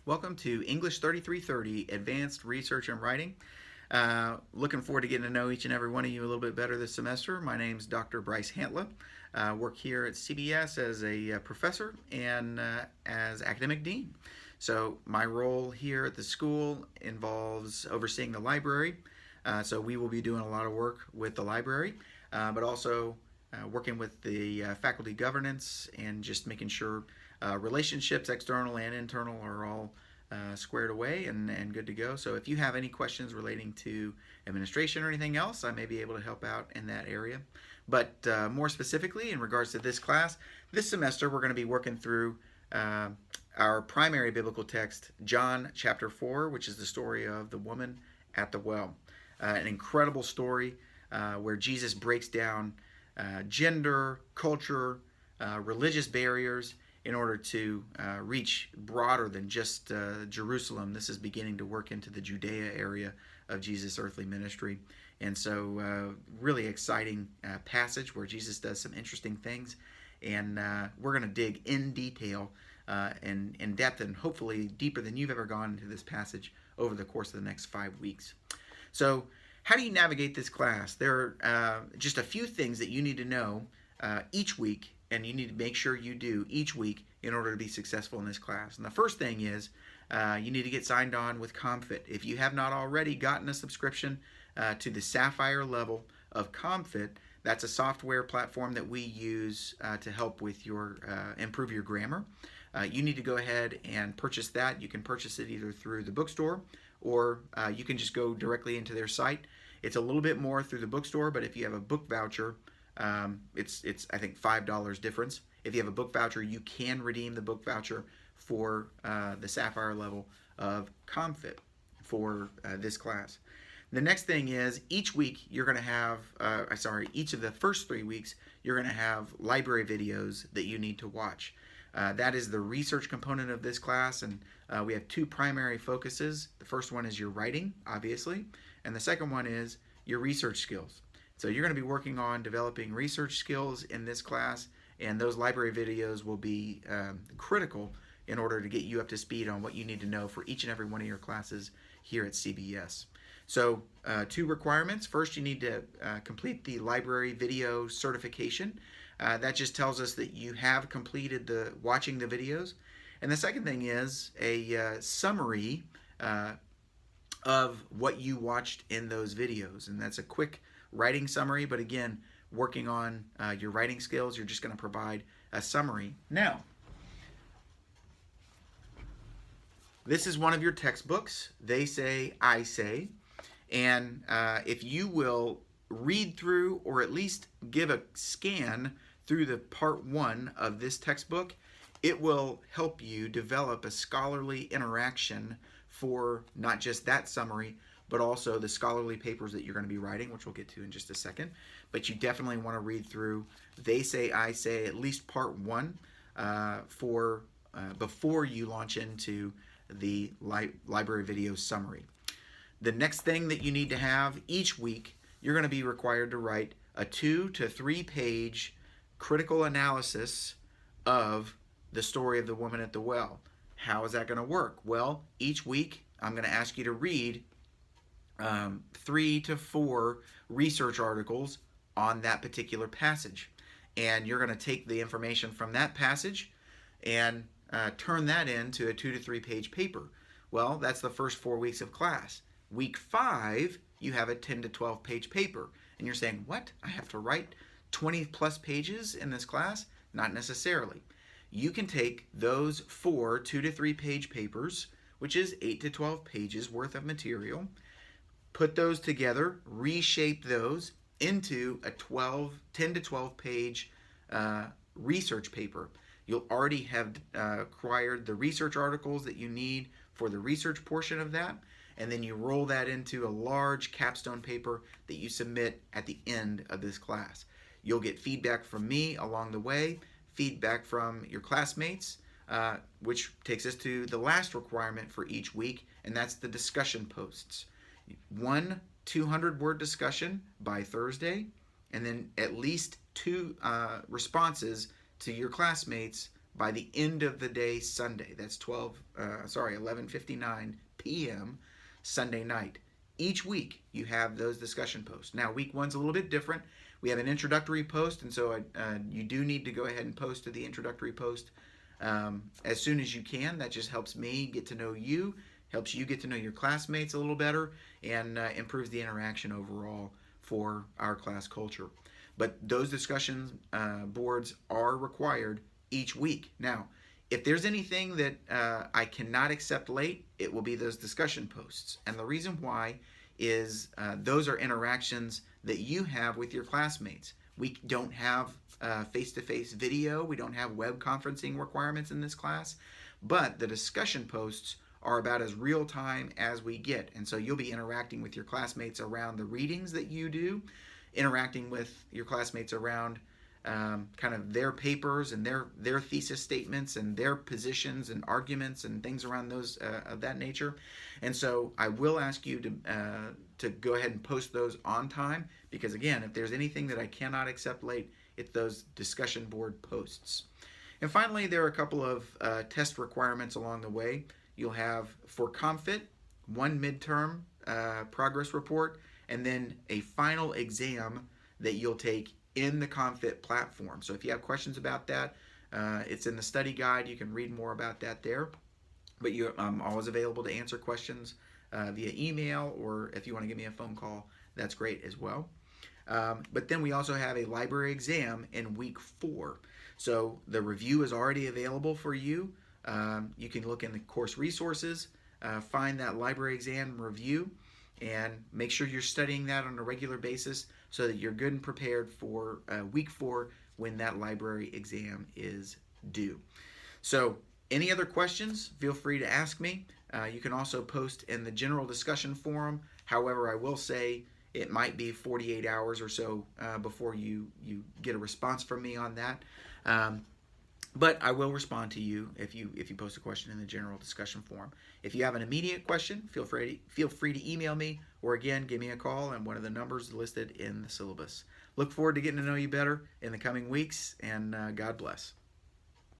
Welcome to English 3330 Advanced Research and Writing. Looking forward to getting to know each and every one of you a little bit better this semester. My name's Dr. Bryce Hantla. Work here at CBS as a professor and as academic dean. So my role here at the school involves overseeing the library. So we will be doing a lot of work with the library, but also working with the faculty governance and just making sure relationships, external and internal, are all squared away and good to go. So if you have any questions relating to administration or anything else, I may be able to help out in that area. But more specifically, in regards to this class, this semester we're going to be working through our primary biblical text, John chapter 4, which is the story of the woman at the well. An incredible story where Jesus breaks down gender, culture, religious barriers in order to reach broader than just Jerusalem. This is beginning to work into the Judea area of Jesus' earthly ministry. And so really exciting passage where Jesus does some interesting things. And we're going to dig in detail and in depth and hopefully deeper than you've ever gone into this passage over the course of the next 5 weeks. So how do you navigate this class? There are just a few things that you need to know each week, and you need to make sure you do each week in order to be successful in this class. And the first thing is you need to get signed on with Comfit. If you have not already gotten a subscription to the Sapphire level of Comfit, that's a software platform that we use to help with your improve your grammar. You need to go ahead and purchase that. You can purchase it either through the bookstore or you can just go directly into their site. It's a little bit more through the bookstore, but if you have a book voucher, it's I think $5 difference. If you have a book voucher, you can redeem the book voucher for the Sapphire level of Comfit for this class. The next thing is each week you're going to have, each of the first 3 weeks you're going to have library videos that you need to watch. That is the research component of this class, and we have two primary focuses. The first one is your writing, obviously, and the second one is your research skills. So you're going to be working on developing research skills in this class, and those library videos will be critical in order to get you up to speed on what you need to know for each and every one of your classes here at CBS. So two requirements. First, you need to complete the library video certification. That just tells us that you have completed watching the videos. And the second thing is a summary of what you watched in those videos. And that's a quick writing summary, but again, working on your writing skills, you're just going to provide a summary. Now, this is one of your textbooks. They Say, I Say. And if you will read through or at least give a scan through the part 1 of this textbook, it will help you develop a scholarly interaction for not just that summary, but also the scholarly papers that you're going to be writing, which we'll get to in just a second. But you definitely want to read through They Say, I Say, at least part 1 before you launch into the library video summary. The next thing that you need to have each week, you're going to be required to write a 2 to 3 page critical analysis of the story of the woman at the well. How is that going to work? Well, each week I'm going to ask you to read 3 to 4 research articles on that particular passage. And you're going to take the information from that passage and turn that into a 2 to 3 page paper. Well, that's the first 4 weeks of class. Week 5, you have a 10 to 12 page paper. And you're saying, what? I have to write 20 plus pages in this class? Not necessarily. You can take those 4 2 to 3 page papers, which is 8 to 12 pages worth of material, put those together, reshape those into a 10 to 12 page research paper. You'll already have acquired the research articles that you need for the research portion of that, and then you roll that into a large capstone paper that you submit at the end of this class. You'll get feedback from me along the way, feedback from your classmates, which takes us to the last requirement for each week, and that's the discussion posts. 1 200-word discussion by Thursday, and then at least 2 responses to your classmates by the end of the day Sunday. That's 11:59 p.m. Sunday night. Each week you have those discussion posts. Now week one's a little bit different. We have an introductory post, and so you do need to go ahead and post to the introductory post as soon as you can. That just helps me get to know you, helps you get to know your classmates a little better, and improves the interaction overall for our class culture. But those discussion boards are required each week. Now, if there's anything that I cannot accept late, it will be those discussion posts. And the reason why is those are interactions that you have with your classmates. We don't have face-to-face video. We don't have web conferencing requirements in this class. But the discussion posts are about as real time as we get. And so you'll be interacting with your classmates around the readings that you do, interacting with your classmates around kind of their papers and their thesis statements and their positions and arguments and things around those of that nature. And so I will ask you to go ahead and post those on time, because again, if there's anything that I cannot accept late, it's those discussion board posts. And finally, there are a couple of test requirements along the way. You'll have, for Comfit, one midterm progress report, and then a final exam that you'll take in the Comfit platform. So if you have questions about that, it's in the study guide. You can read more about that there. But I'm always available to answer questions via email, or if you want to give me a phone call, that's great as well. But then we also have a library exam in week 4. So the review is already available for you. You can look in the course resources, find that library exam review, and make sure you're studying that on a regular basis so that you're good and prepared for week 4 when that library exam is due. So any other questions, feel free to ask me. You can also post in the general discussion forum. However, I will say it might be 48 hours or so before you get a response from me on that. But I will respond to you if you post a question in the general discussion forum. If you have an immediate question, feel free to email me, or again, give me a call on one of the numbers listed in the syllabus. Look forward to getting to know you better in the coming weeks, and God bless.